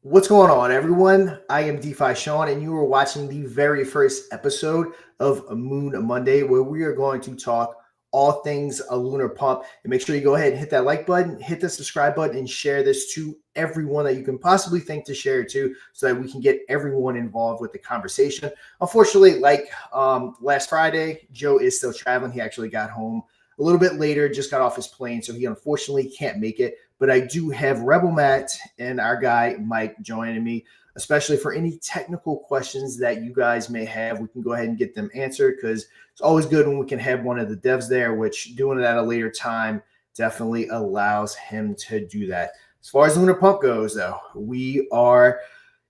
What's going on, everyone? I am DeFi Shaun, and you are watching the very first episode of Moon Monday, where we are going to talk all things a lunar pump. And make sure you go ahead and hit that like button, hit the subscribe button, and share this to everyone that you can possibly think to share it to, so that we can get everyone involved with the conversation. Unfortunately, like last Friday, Joe is still traveling. He actually got home a little bit later, just got off his plane, so he unfortunately can't make it. But I do have Rebel Matt and our guy Mike joining me, especially for any technical questions that you guys may have. We can go ahead and get them answered, because it's always good when we can have one of the devs there, which doing it at a later time definitely allows him to do that. As far as Lunar Pump goes, though, we are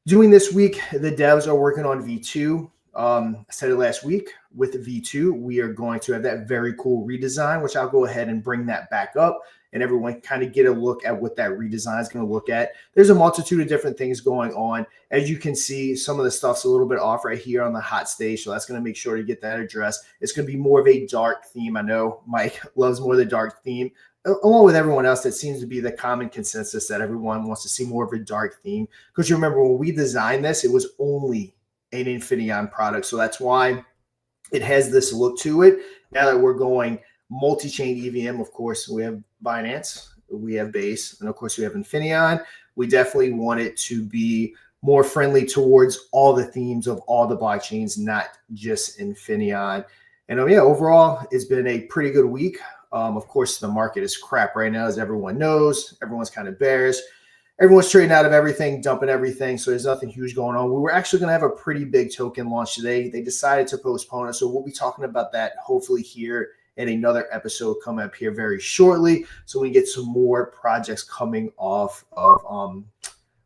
doing this week. The devs are working on V2. I said it last week. With V2, we are going to have that very cool redesign, which I'll go ahead and bring that back up, and everyone kind of get a look at what that redesign is going to look at. There's a multitude of different things going on. As you can see, some of the stuff's a little bit off right here on the hot stage, so that's going to make sure to get that addressed. It's going to be more of a dark theme. I know Mike loves more of the dark theme, along with everyone else. That seems to be the common consensus, that everyone wants to see more of a dark theme. Because you remember, when we designed this, it was only an Infineon product, so that's why it has this look to it. Now that we're going multi-chain EVM, of course, we have Binance, we have Base, and of course we have Infineon. We definitely want it to be more friendly towards all the themes of all the blockchains, not just Infineon. And yeah, overall, it's been a pretty good week. Of course, the market is crap right now, as everyone knows. Everyone's kind of bearish. Everyone's trading out of everything, dumping everything, so there's nothing huge going on. We were actually going to have a pretty big token launch today. They decided to postpone it, so we'll be talking about that hopefully here in another episode coming up here very shortly, so we get some more projects coming off of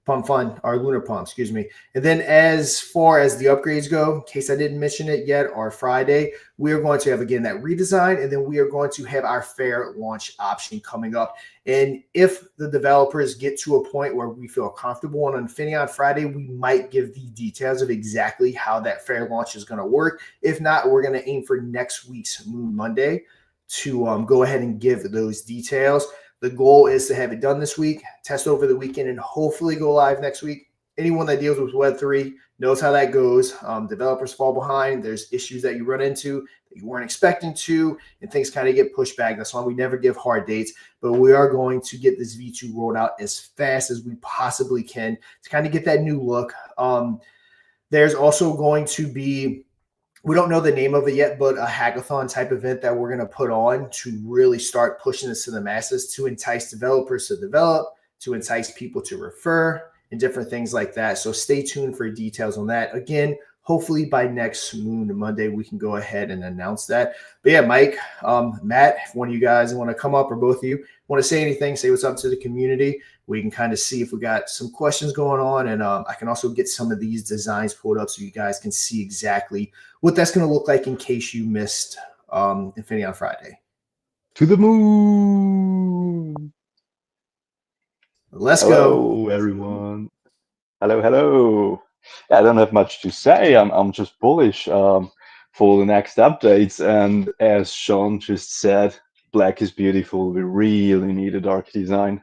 Pump Fund, or Lunar Pump, excuse me. And then as far as the upgrades go, in case I didn't mention it yet, our Friday, we are going to have, again, that redesign, and then we are going to have our fair launch option coming up. And if the developers get to a point where we feel comfortable on Infineon Friday, we might give the details of exactly how that fair launch is going to work. If not, we're going to aim for next week's Moon Monday to go ahead and give those details. The goal is to have it done this week, test over the weekend, and hopefully go live next week. Anyone that deals with Web3 knows how that goes. Developers fall behind. There's issues that you run into that you weren't expecting to, and things kind of get pushed back. That's why we never give hard dates, but we are going to get this V2 rolled out as fast as we possibly can to kind of get that new look. There's also going to be, we don't know the name of it yet, but a hackathon type event that we're going to put on to really start pushing this to the masses, to entice developers to develop, to entice people to refer, and different things like that. So stay tuned for details on that. Again, hopefully by next Moon Monday, we can go ahead and announce that. But yeah, Mike, Matt, if one of you guys want to come up, or both of you want to say anything, say what's up to the community, we can kind of see if we got some questions going on. And I can also get some of these designs pulled up so you guys can see exactly what that's going to look like in case you missed Infinity Friday. To the moon. Let's Hello, everyone. Hello. I don't have much to say. I'm just bullish for the next updates. And as Shaun just said, black is beautiful. We really need a dark design.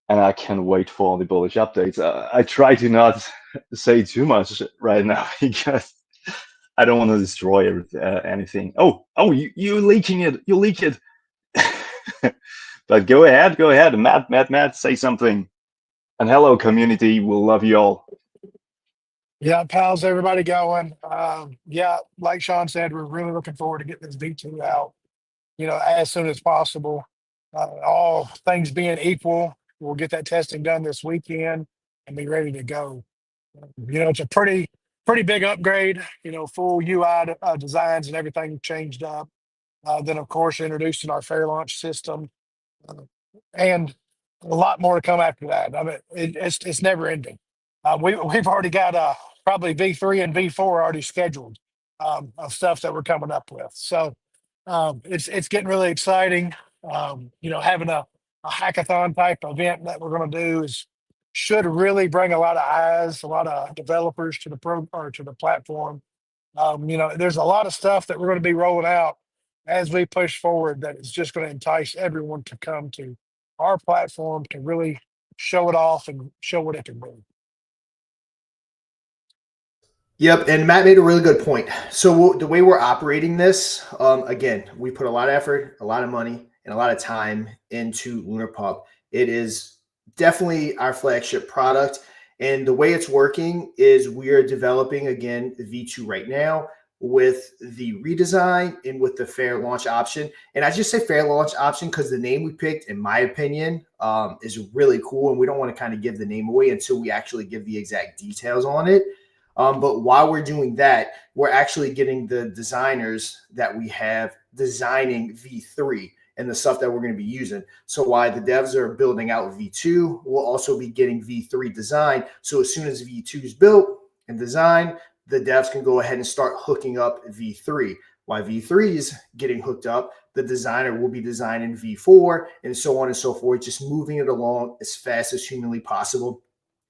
And I can't wait for the bullish updates. I try to not say too much right now because I don't want to destroy anything. Oh, you're leaking it. You leak it. But go ahead. Matt, say something. And hello, community. We'll love you all. Yeah, how's everybody going? Yeah, like Shaun said, we're really looking forward to getting this V2 out, as soon as possible. All things being equal, we'll get that testing done this weekend and be ready to go. It's a pretty big upgrade. Full UI designs and everything changed up. Then, of course, introducing our fair launch system, uh, and a lot more to come after that. I mean, it's never ending. We've already got probably V3 and V4 already scheduled, of stuff that we're coming up with. So it's getting really exciting. Having a hackathon type event that we're going to do should really bring a lot of eyes, a lot of developers to the platform. There's a lot of stuff that we're going to be rolling out as we push forward that is just going to entice everyone to come to our platform to really show it off and show what it can do. Yep, and Matt made a really good point. So the way we're operating this, again, we put a lot of effort, a lot of money, and a lot of time into LunarPump. It is definitely our flagship product, and the way it's working is we are developing again V2 right now with the redesign and with the fair launch option. And I just say fair launch option because the name we picked, in my opinion, is really cool, and we don't want to kind of give the name away until we actually give the exact details on it. But while we're doing that, we're actually getting the designers that we have designing V3 and the stuff that we're going to be using. So while the devs are building out V2, we'll also be getting V3 design. So as soon as V2 is built and designed, the devs can go ahead and start hooking up V3. While V3 is getting hooked up, the designer will be designing V4 and so on and so forth, just moving it along as fast as humanly possible.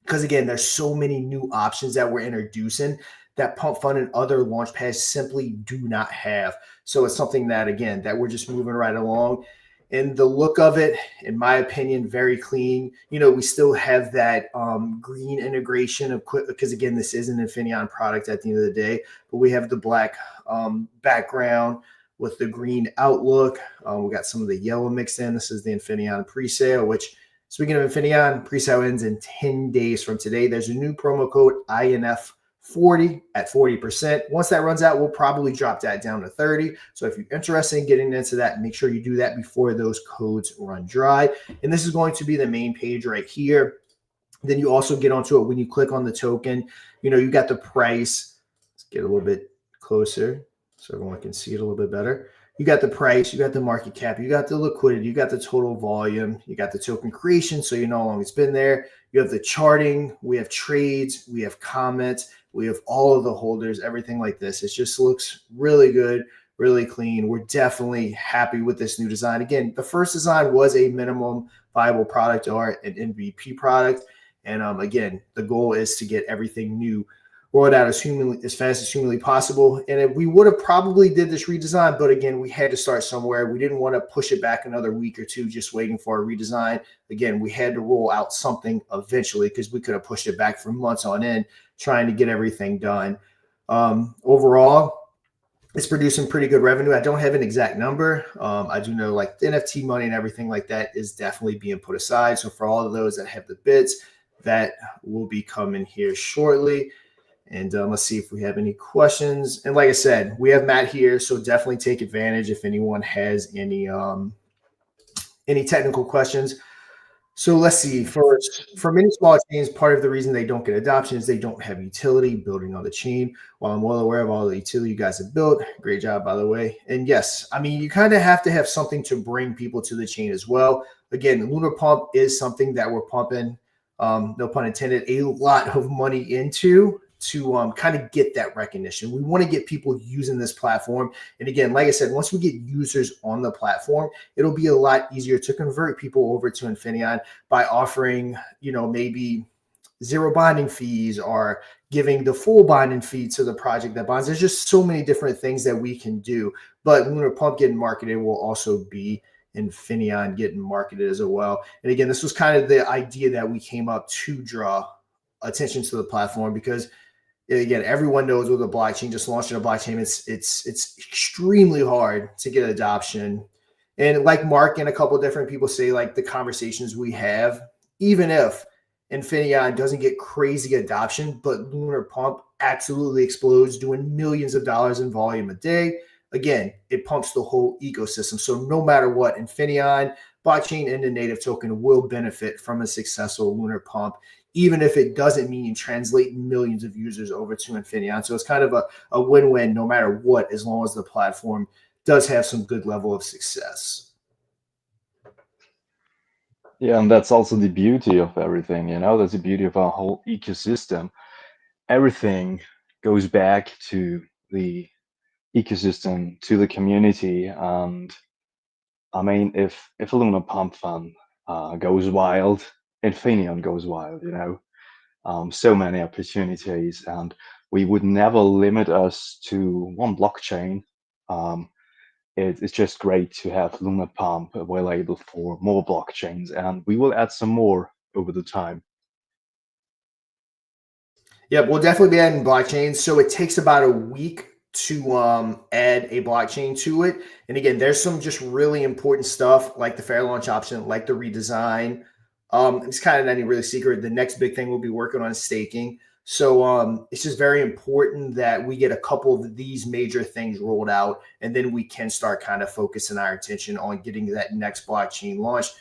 Because again, there's so many new options that we're introducing that Pump Fund and other launch pads simply do not have. So it's something that, again, that we're just moving right along. And the look of it, in my opinion, very clean. We still have that green integration of, because again, this is an Infineon product at the end of the day, but we have the black background with the green outlook. We got some of the yellow mixed in. This is the Infineon presale, which, speaking of Infineon, presale ends in 10 days from today. There's a new promo code INF40 at 40%. Once that runs out, we'll probably drop that down to 30. So if you're interested in getting into that, make sure you do that before those codes run dry. And this is going to be the main page right here. Then you also get onto it when you click on the token. You got the price. Let's get a little bit closer so everyone can see it a little bit better. You got the price, you got the market cap, you got the liquidity, you got the total volume, you got the token creation, so you know how long it's been there. You have the charting, we have trades, we have comments, we have all of the holders, everything like this. It just looks really good, really clean. We're definitely happy with this new design. Again, the first design was a minimum viable product or an MVP product. And again, the goal is to get everything new rolled out as fast as humanly possible. And we would have probably did this redesign, but again, we had to start somewhere. We didn't want to push it back another week or two just waiting for a redesign. Again, we had to roll out something eventually because we could have pushed it back for months on end trying to get everything done. Overall, it's producing pretty good revenue. I don't have an exact number. I do know like the NFT money and everything like that is definitely being put aside. So for all of those that have the bits, that will be coming here shortly. And let's see if we have any questions. And like I said, we have Matt here, so definitely take advantage if anyone has any technical questions. So let's see. First, for many small chains, part of the reason they don't get adoption is they don't have utility building on the chain. While I'm well aware of all the utility you guys have built, great job, by the way. And yes, I mean, you kind of have to have something to bring people to the chain as well. Again, LunarPump is something that we're pumping, no pun intended, a lot of money into to kind of get that recognition. We want to get people using this platform. And again, like I said, once we get users on the platform, it'll be a lot easier to convert people over to Infineon by offering, maybe zero bonding fees or giving the full bonding fee to the project that bonds. There's just so many different things that we can do. But LunarPump getting marketed will also be Infineon getting marketed as well. And again, this was kind of the idea that we came up to draw attention to the platform because again, everyone knows with a blockchain, just launching a blockchain, it's extremely hard to get adoption. And like Mark and a couple of different people say, like the conversations we have, even if Infineon doesn't get crazy adoption, but LunarPump absolutely explodes, doing millions of dollars in volume a day. Again, it pumps the whole ecosystem. So no matter what, Infineon, blockchain, and the native token will benefit from a successful LunarPump, even if it doesn't mean translating millions of users over to Infineon. So it's kind of a win-win no matter what, as long as the platform does have some good level of success. Yeah, and that's also the beauty of everything, that's the beauty of our whole ecosystem. Everything goes back to the ecosystem, to the community. And I mean, if a LunarPump fund goes wild, Infineon goes wild, so many opportunities, and we would never limit us to one blockchain. It's just great to have LunarPump available for more blockchains, and we will add some more over the time. Yeah, we'll definitely be adding blockchains. So it takes about a week to add a blockchain to it. And again, there's some just really important stuff like the fair launch option, like the redesign. It's kind of not any really secret. The next big thing we'll be working on is staking. So it's just very important that we get a couple of these major things rolled out, and then we can start kind of focusing our attention on getting that next blockchain launched.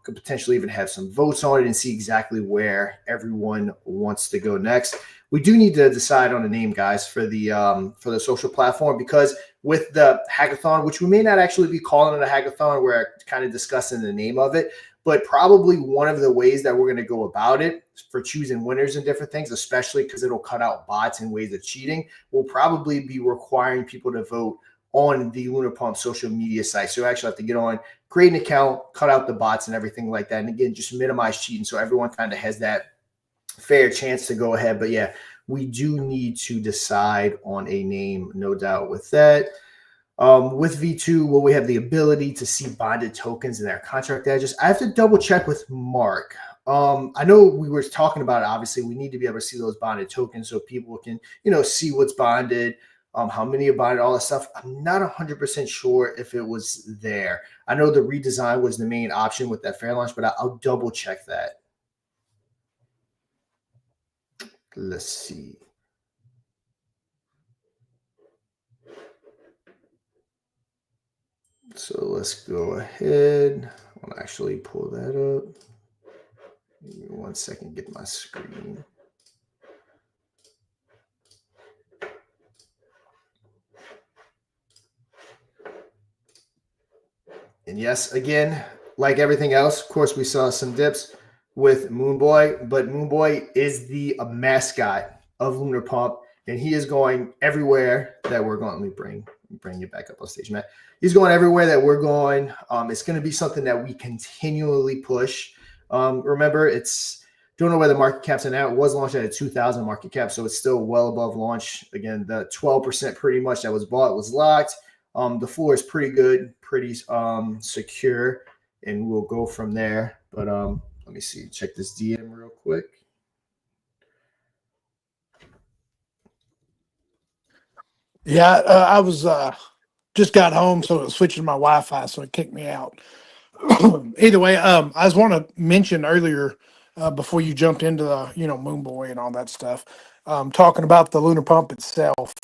Could potentially even have some votes on it and see exactly where everyone wants to go next. We do need to decide on a name, guys, for the social platform, because with the hackathon, which we may not actually be calling it a hackathon, we're kind of discussing the name of it. But probably one of the ways that we're going to go about it for choosing winners and different things, especially because it'll cut out bots and ways of cheating, will probably be requiring people to vote on the LunarPump social media site. So you actually have to get on, create an account, cut out the bots and everything like that. And again, just minimize cheating so everyone kind of has that fair chance to go ahead. But yeah, we do need to decide on a name, no doubt with that. With V2, will we have the ability to see bonded tokens in their contract edges? I have to double check with Mark. I know we were talking about it. Obviously, we need to be able to see those bonded tokens so people can, see what's bonded, how many are bonded, all that stuff. I'm not 100% sure if it was there. I know the redesign was the main option with that fair launch, but I'll double check that. Let's see. So let's go ahead. I'll actually pull that up. Give me 1 second, get my screen. And yes, again, like everything else, of course, we saw some dips with Moonboy, but Moonboy is the mascot of LunarPump, and he is going everywhere that we're going. Let me bring you back up on stage, Matt. He's going everywhere that we're going. It's going to be something that we continually push. Remember, don't know where the market cap's at now. It was launched at a 2,000 market cap, so it's still well above launch. Again, the 12% pretty much that was bought was locked. The floor is pretty good, pretty secure, and we'll go from there. But let me see, check this DM real quick. Yeah, I was just got home, so it was switching my Wi-Fi, so it kicked me out. Either way, I just want to mention earlier before you jumped into the Moonboy and all that stuff, talking about the Lunar Pump itself.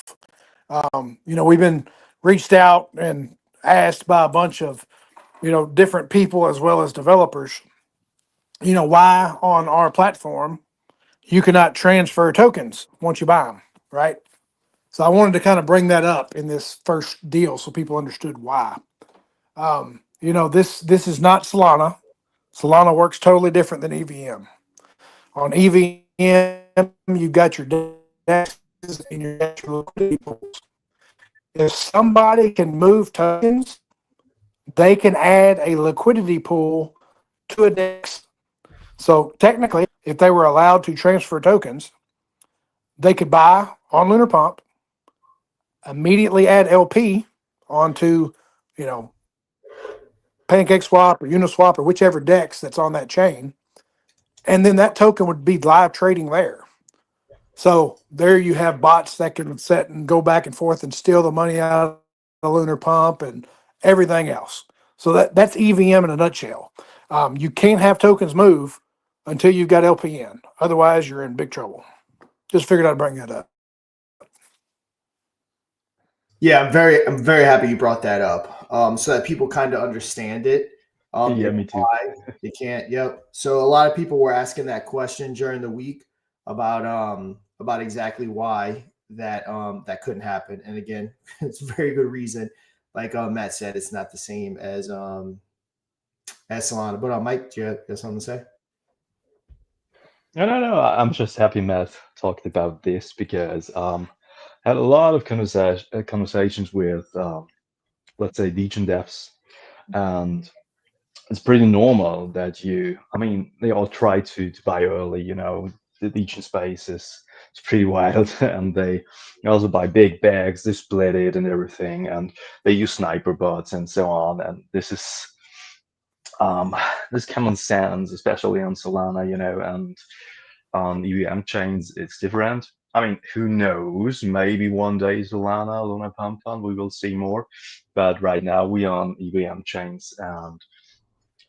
We've been reached out and asked by a bunch of different people as well as developers. Why on our platform you cannot transfer tokens once you buy them, right? So I wanted to kind of bring that up in this first deal so people understood why. This is not Solana. Solana works totally different than EVM. On EVM, you've got your DEX and your liquidity pools. If somebody can move tokens, they can add a liquidity pool to a DEX. So technically, if they were allowed to transfer tokens, they could buy on LunarPump, immediately add LP onto, PancakeSwap or Uniswap or whichever DEX that's on that chain, and then that token would be live trading there. So there you have bots that can set and go back and forth and steal the money out of the LunarPump and everything else. So that's EVM in a nutshell. You can't have tokens move until you've got LPN. Otherwise, you're in big trouble. Just figured I'd bring that up. Yeah, I'm very happy you brought that up, so that people kind of understand it. Yeah, me too. Why you can't. Yep. So a lot of people were asking that question during the week about exactly why that couldn't happen. And again, it's a very good reason. Like Matt said, it's not the same as Solana. But Mike, do you have something to say? No. I'm just happy Matt talked about this because I had a lot of conversations with, let's say, Legion devs, and it's pretty normal that they all try to buy early. The Legion space is it's pretty wild, and they also buy big bags, they split it and everything, and they use sniper bots and so on. And this is this common sense, especially on Solana, and On EVM chains, it's different. I mean, who knows? Maybe one day Solana, LunarPump Fund, we will see more. But right now we are on EVM chains, and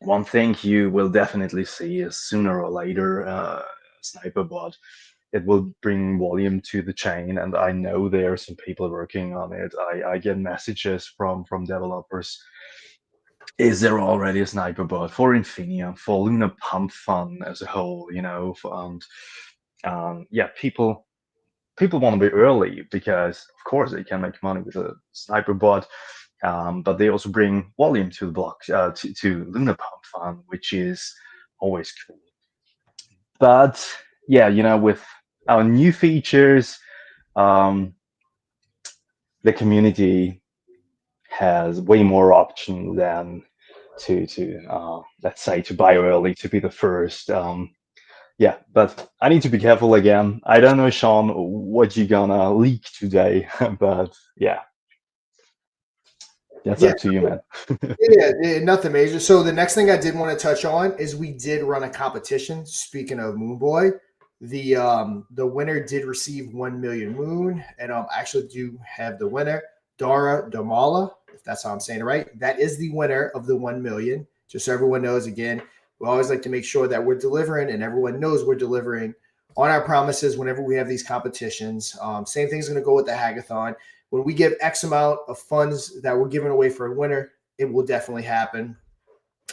one thing you will definitely see is sooner or later, Sniper bot. It will bring volume to the chain, and I know there are some people working on it. I get messages from developers. Is there already a sniper bot for Infinium, for Lunar Pump Fun as a whole? And yeah, people want to be early because of course they can make money with a sniper bot, but they also bring volume to the block to Lunar Pump Fun, which is always cool. But yeah, with our new features, um, the community has way more options than to let's say to buy early to be the first. Yeah, but I need to be careful again. I don't know, Shaun, what you gonna leak today, but yeah, that's Yeah, up to you, man. yeah, nothing major. So the next thing I did want to touch on is we did run a competition. Speaking of Moon Boy, the winner did receive 1 million Moon, and I actually do have the winner, Dara Damala, if that's how I'm saying it right. That is the winner of the 1 million. Just so everyone knows, again, we always like to make sure that we're delivering, and everyone knows we're delivering on our promises whenever we have these competitions. Same thing's going to go with the hackathon. When we give X amount of funds that we're giving away for a winner, it will definitely happen.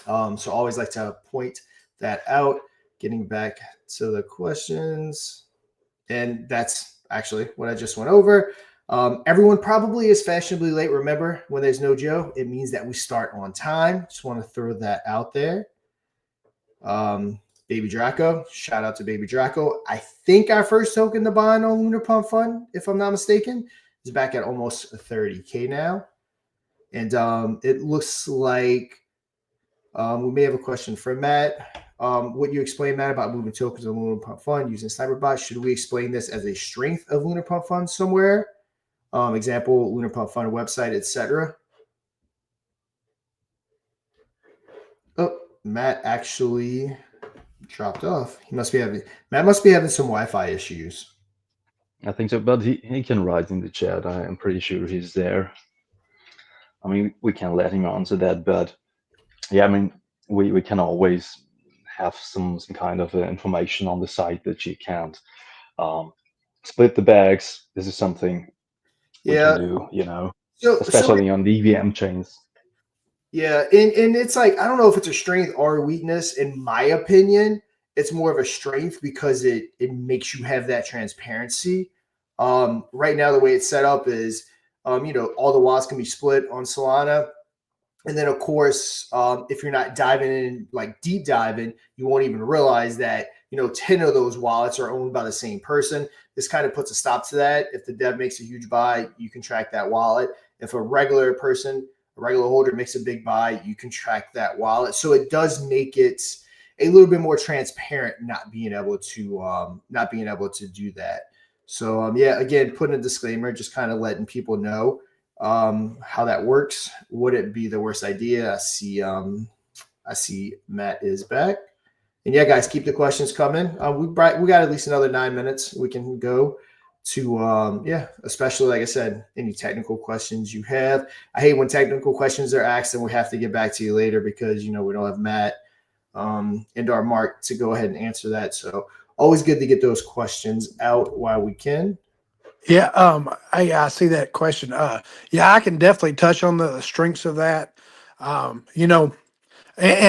So always like to point that out. Getting back to the questions, and that's actually what I just went over. Everyone probably is fashionably late. Remember, when there's no Joe, it means that we start on time. Just want to throw that out there. Baby Draco, shout out to Baby Draco. I think our first token to buy on LunarPump Fund, if I'm not mistaken, is back at almost 30K now. And it looks like we may have a question for Matt. What you explained, Matt, about moving tokens on LunarPump Fund using Cyberbot, should we explain this as a strength of LunarPump Fund somewhere? Example, LunarPump Fund website, etc. Oh, Matt actually dropped off. Matt must be having some Wi-Fi issues. I think so, but he can write in the chat. I am pretty sure he's there. I mean, we can let him answer that, but yeah, I mean, we can always have some kind of information on the site that you can't split the bags. This is something we can Yeah. do, So especially on the EVM chains. yeah, and it's like I don't know if it's a strength or a weakness. In my opinion, it's more of a strength because it makes you have that transparency. Right now, the way it's set up is, all the wallets can be split on Solana. And then, of course, if you're not diving in, like deep diving, you won't even realize that, 10 of those wallets are owned by the same person. This kind of puts a stop to that. If the dev makes a huge buy, you can track that wallet. If a regular person, a regular holder makes a big buy, you can track that wallet. So it does make it a little bit more transparent, not being able to do that. So yeah, again, putting a disclaimer, just kind of letting people know how that works. Would it be the worst idea? I see Matt is back. And yeah, guys, keep the questions coming. We got at least another 9 minutes. We can go to especially like I said, any technical questions you have. I hate when technical questions are asked and we have to get back to you later because we don't have Matt and our Mark to go ahead and answer that. So always good to get those questions out while we can. Yeah, I see that question. Yeah, I can definitely touch on the strengths of that. And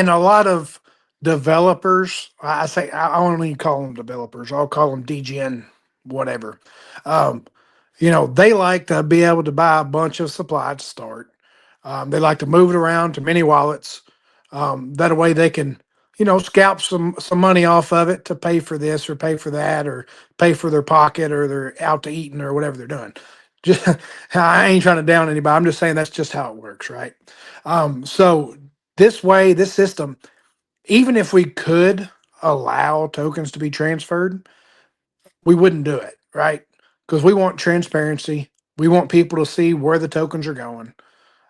a lot of developers, I say I don't even call them developers. I'll call them DGN, whatever. Um, they like to be able to buy a bunch of supply to start. They like to move it around to many wallets. That way they can, scalp some money off of it to pay for this or pay for that or pay for their pocket or they're out to eating or whatever they're doing. Just I ain't trying to down anybody. I'm just saying that's just how it works, right? So this way, this system, even if we could allow tokens to be transferred, we wouldn't do it, right? Because we want transparency. We want people to see where the tokens are going.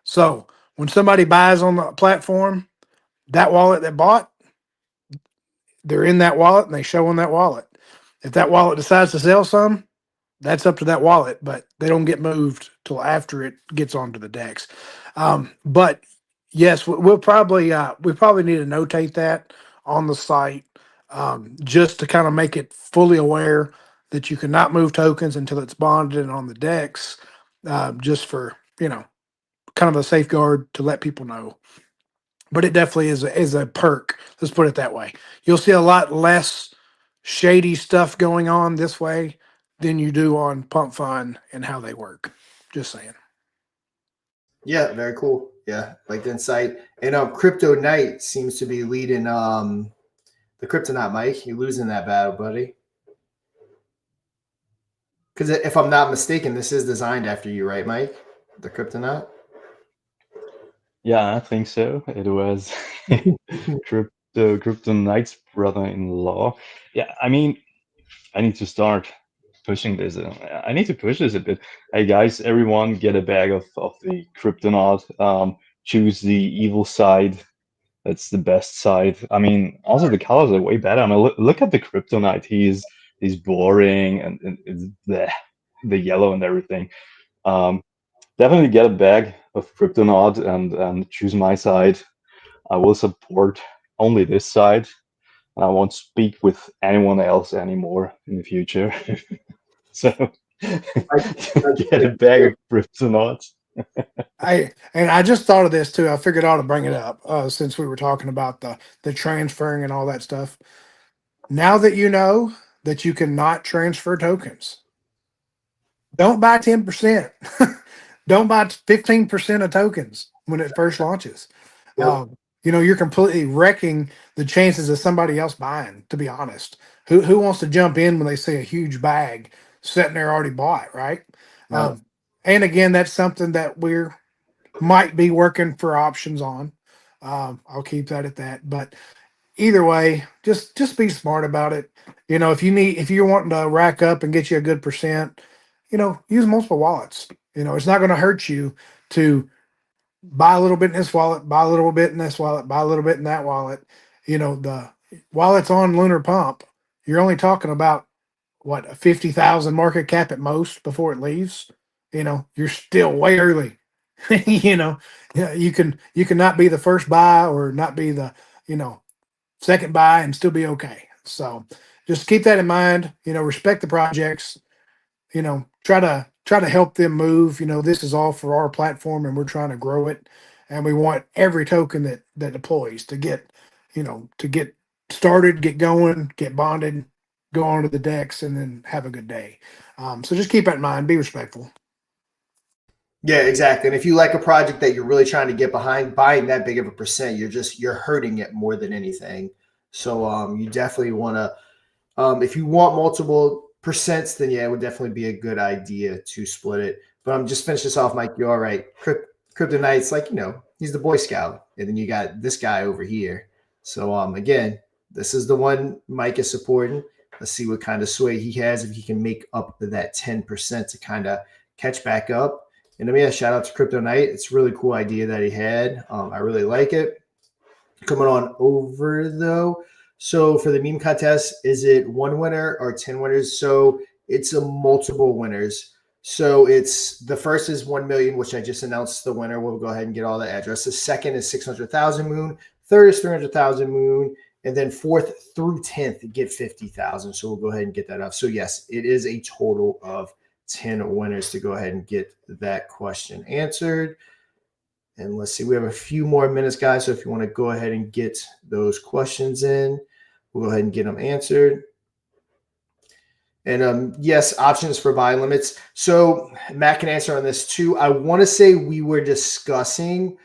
So when somebody buys on the platform, that wallet that bought, they're in that wallet and they show on that wallet. If that wallet decides to sell some, that's up to that wallet, but they don't get moved till after it gets onto the DEX. But yes, we'll probably we probably need to notate that on the site, just to kind of make it fully aware that you cannot move tokens until it's bonded and on the DEX, just for kind of a safeguard to let people know. But it definitely is a perk. Let's put it that way. You'll see a lot less shady stuff going on this way than you do on Pump Fund and how they work. Just saying. Yeah, very cool. Yeah, like the insight. And Crypto Knight seems to be leading the Kryptonite, Mike. You're losing that battle, buddy. Because if I'm not mistaken, this is designed after you, right, Mike? The Kryptonite? Yeah, I think so. It was Crypto Knight's brother-in-law. Yeah, I mean, I need to start pushing this. I need to push this a bit. Hey guys, everyone, get a bag of the Kryptonaut. Choose the evil side. That's the best side. I mean, also the colors are way better. I mean, look at the Kryptonite. He's boring and it's the yellow and everything. Definitely get a bag of Kryptonaut and choose my side. I will support only this side. And I won't speak with anyone else anymore in the future. So get a bag of Kryptonauts. I just thought of this too. I figured I ought to bring it up since we were talking about the transferring and all that stuff. Now that you know that you cannot transfer tokens, don't buy 10%. Don't buy 15% of tokens when it first launches. Yep. You're completely wrecking the chances of somebody else buying, to be honest. Who wants to jump in when they see a huge bag sitting there already bought, right? Yep. And again, that's something that we're might be working for options on. I'll keep that at that. But either way, just be smart about it. If you're wanting to rack up and get you a good percent, use multiple wallets. It's not going to hurt you to buy a little bit in this wallet, buy a little bit in this wallet, buy a little bit in that wallet. The while it's on Lunar Pump, you're only talking about what, a 50,000 market cap at most before it leaves. You're still way early. Yeah, you can not be the first buy or not be the second buy and still be okay. So just keep that in mind. Respect the projects. Try to help them move. This is all for our platform, and we're trying to grow it, and we want every token that deploys to get started, get going, get bonded, go on to the DEX, and then have a good day. So just keep that in mind. Be respectful. Yeah, exactly. And if you like a project that you're really trying to get behind, buying that big of a percent, you're hurting it more than anything. So you definitely want to, if you want multiple percents, then yeah, it would definitely be a good idea to split it. But I'm just finish this off, Mike. You're all right. Kryptonite's like, he's the Boy Scout. And then you got this guy over here. So again, this is the one Mike is supporting. Let's see what kind of sway he has, if he can make up that 10% to kind of catch back up. And then, shout out to Crypto Knight. It's a really cool idea that he had. I really like it. Coming on over, though. So for the meme contest, is it one winner or 10 winners? So it's a multiple winners. So it's the first is 1 million, which I just announced the winner. We'll go ahead and get all the address. The second is 600,000 moon. Third is 300,000 moon. And then fourth through 10th get 50,000. So we'll go ahead and get that up. So yes, it is a total of 10 winners to go ahead and get that question answered. And let's see, we have a few more minutes, guys. So if you want to go ahead and get those questions in, we'll go ahead and get them answered. And yes, options for buy limits. So Matt can answer on this too. I want to say we were discussing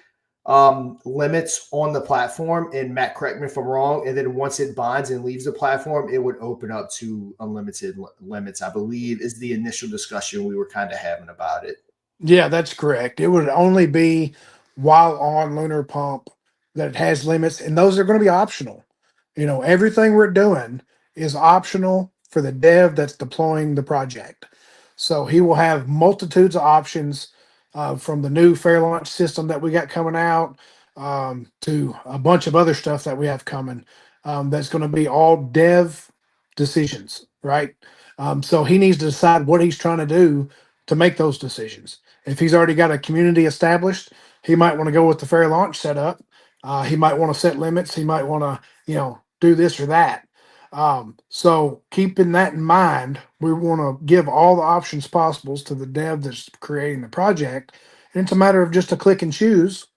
limits on the platform, and Matt, correct me if I'm wrong. And then once it bonds and leaves the platform, it would open up to unlimited limits, I believe, is the initial discussion we were kind of having about it. Yeah, that's correct. It would only be while on Lunar Pump that it has limits, and those are going to be optional. Everything we're doing is optional for the dev that's deploying the project. So he will have multitudes of options, from the new fair launch system that we got coming out, to a bunch of other stuff that we have coming. That's going to be all dev decisions. right? So he needs to decide what he's trying to do to make those decisions. If he's already got a community established, he might want to go with the fair launch setup. He might want to set limits. He might want to, do this or that. So keeping that in mind, we want to give all the options possible to the dev that's creating the project. And it's a matter of just a click and choose.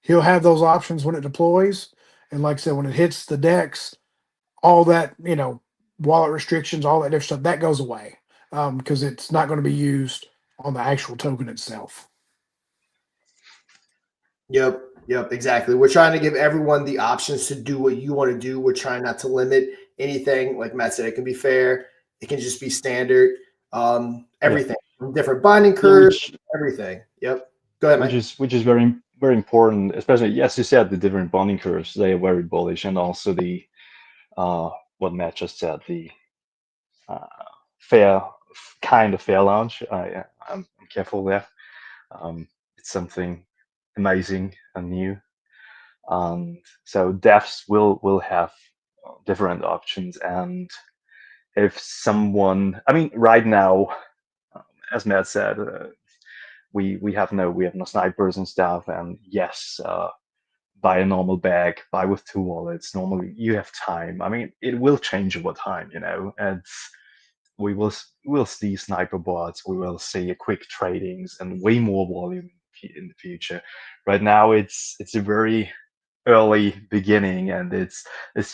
He'll have those options when it deploys. And like I said, when it hits the DEX, all that, wallet restrictions, all that different stuff, that goes away because it's not going to be used on the actual token itself. Yep, exactly. We're trying to give everyone the options to do what you want to do. We're trying not to limit anything. Like Matt said, it can be fair. It can just be standard. Everything. Different binding curves, everything. Yep. Go ahead, Mike. Which is very, very important, especially, as you said, the different bonding curves, they are very bullish. And also the, what Matt just said, the fair launch. I'm careful there. It's something amazing and new. And so devs will have different options. And if someone, right now, as Matt said, we have no snipers and stuff. And yes, buy a normal bag, buy with 2 wallets. Normally you have time. It will change over time, and we'll see sniper bots, we will see quick tradings and way more volume in the future. Right now it's a very early beginning, and it's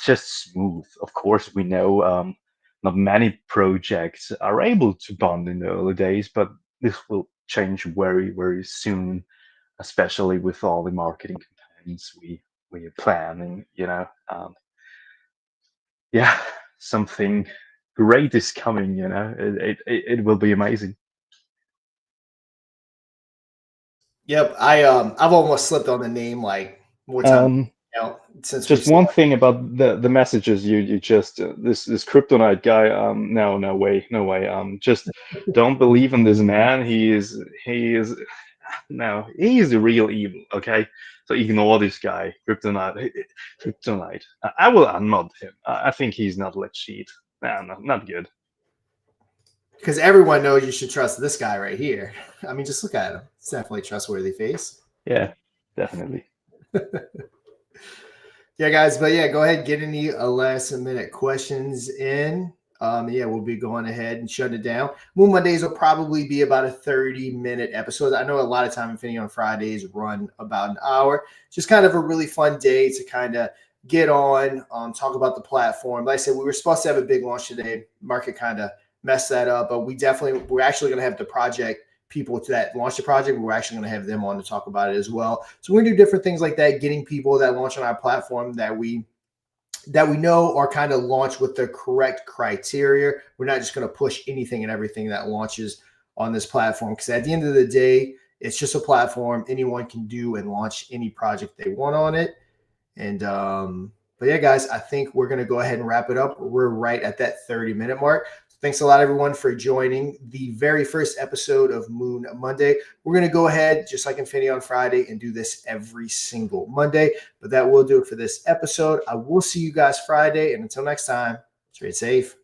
just smooth. Of course, we know not many projects are able to bond in the early days, but this will change very, very soon, especially with all the marketing campaigns we are planning. Yeah, something great is coming. It will be amazing. Yep, I've almost slipped on the name like more time since just one thing about the messages you just this Kryptonite guy. No way. Just don't believe in this man. He is the real evil. Okay, so ignore this guy, Kryptonite. I will unmod him. I think he's not legit. No, not good. Because everyone knows you should trust this guy right here. Just look at him. It's definitely a trustworthy face. Yeah, definitely. Yeah, guys, but yeah, go ahead, get any last minute questions in. We'll be going ahead and shutting it down. Moon Mondays will probably be about a 30-minute episode. I know a lot of time Infinity on Fridays run about an hour. Just kind of a really fun day to kind of get on, talk about the platform. Like I said, we were supposed to have a big launch today. Market kind of messed that up, but we're actually going to have the project people that launch the project. We're actually going to have them on to talk about it as well. So we're going to do different things like that, getting people that launch on our platform that we know are kind of launched with the correct criteria. We're not just going to push anything and everything that launches on this platform, because at the end of the day, it's just a platform. Anyone can do and launch any project they want on it. And but yeah, guys, I think we're going to go ahead and wrap it up. We're right at that 30-minute mark. Thanks a lot, everyone, for joining the very first episode of Moon Monday. We're going to go ahead, just like Infinity on Friday, and do this every single Monday. But that will do it for this episode. I will see you guys Friday. And until next time, trade safe.